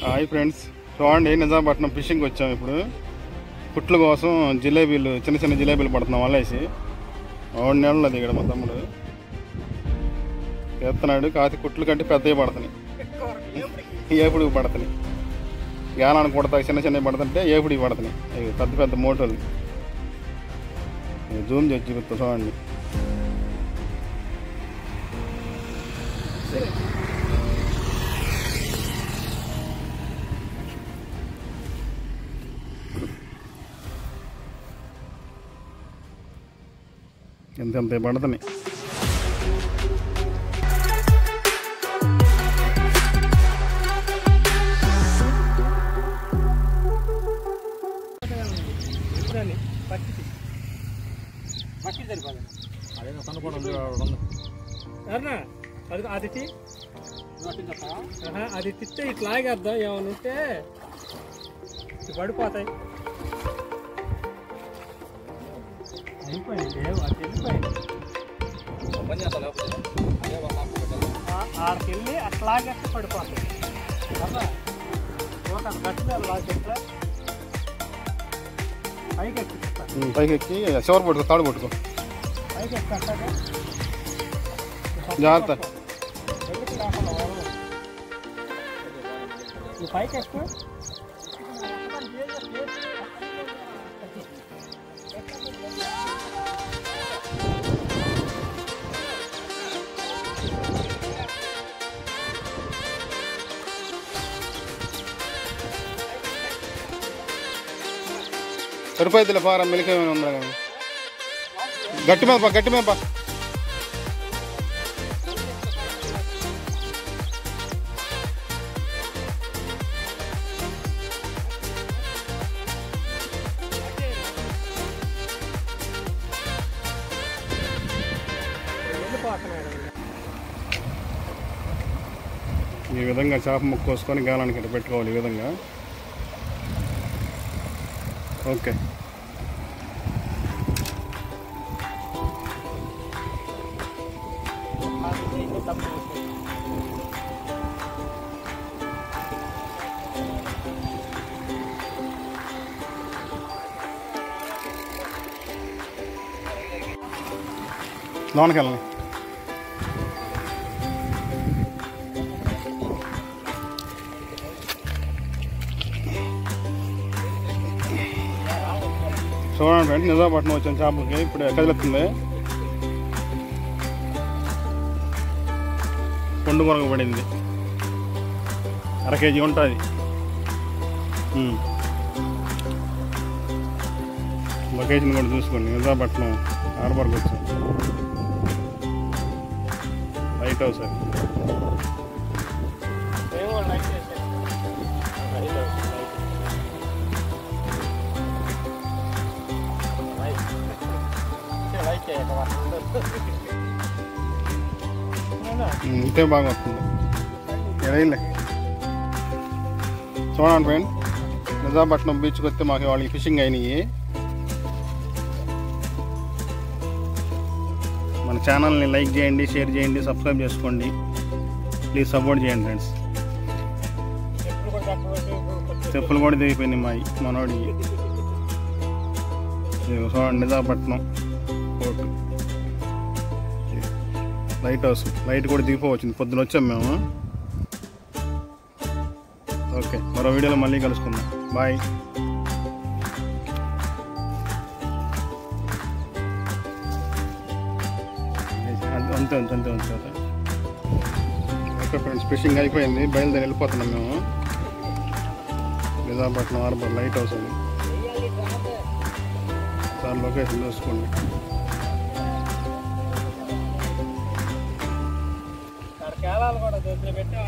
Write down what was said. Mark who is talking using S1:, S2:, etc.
S1: Hi friends, చూడండి Nizampatnam fishing వచ్చాము. ఇప్పుడు కుట్ల కోసం జిలేబీలు, చిన్న చిన్న జిలేబీలు పడుతున్నాం వల్లేసి. 2 నెలలు అది ఇక్కడ మా తమ్ముడు ఎత్తున్నాడు. కాకపోతే కుట్లు కంటే పెద్దవి పడుతున్నాయి, ఏపుడికి పడుతున్నాయి. గాలానికి కొడతా చిన్న చిన్నవి పడుతుంటే ఏపుడికి పడుతున్నాయి. అవి పెద్ద పెద్ద మోటోలు. జూమ్ చేసి చూపిస్తా చూడండి. ఎంత పడుతున్నాయి.
S2: అది తిస్తే ఇట్లాగేద్దాం, ఏమైనా ఉంటే పడిపోతాయి. ఆడికెళ్ళి అట్లాగేస్తే పడిపోతాయి.
S1: పైకి ఎక్కి చివరి పట్టుకో, తాడు పట్టుకో, జాగ్రత్త.
S2: పైకి ఎక్కువ
S1: సరిపోయిద్దిలే పారా, మెలికేమైనా ఉందా కానీ. గట్టి మీద పా, గట్టి మీద పా. ఈ విధంగా చేప ముక్క కోసుకొని గాలానికి ఇట్లా పెట్టుకోవాలి. ఈ విధంగా ఓకే. లోనికి వెళ్ళండి. చూడండి ఫ్రెండ్స్, నిజాంపట్నం వచ్చాను చేపలకి. ఇప్పుడు కదిలిస్తుంది. కొండు కొరకు పడింది, 1/2 కేజీ ఉంటుంది. లొకేషన్ కూడా చూసుకోండి. నిజాంపట్నం హార్బర్కి వచ్చాం. లైట్ హౌస్ అది. ఇంతే బాగా వస్తుంది. ఎడైలే చూడండి ఫ్రెండ్, నిజాంపట్నం బీచ్కి వస్తే మాకు వాళ్ళకి ఫిషింగ్ అయినాయి. మన ఛానల్ని లైక్ చేయండి, షేర్ చేయండి, సబ్స్క్రైబ్ చేసుకోండి. ప్లీజ్ సపోర్ట్ చేయండి ఫ్రెండ్స్. చెప్పులు కూడా దిగిపోయినాయి మనోడికి. చూడండి Nizampatnam port, light house. Light కూడా దిగిపోవచ్చింది. పొద్దున వచ్చాం మేము. ఓకే, మరో వీడియోలో మళ్ళీ కలుసుకుందాం. బాయ్. అంతే అంతే అంతే. ఓకే ఫ్రెండ్స్, ఫిషింగ్ అయిపోయింది. బయలుదేరి వెళ్ళిపోతున్నాం మేము. నిజాంపట్నం హార్బర్ లైట్ హౌస్ అది. సార్ లొకేషన్ చూసుకోండి.
S2: కూడా దగ్గర పెట్టా.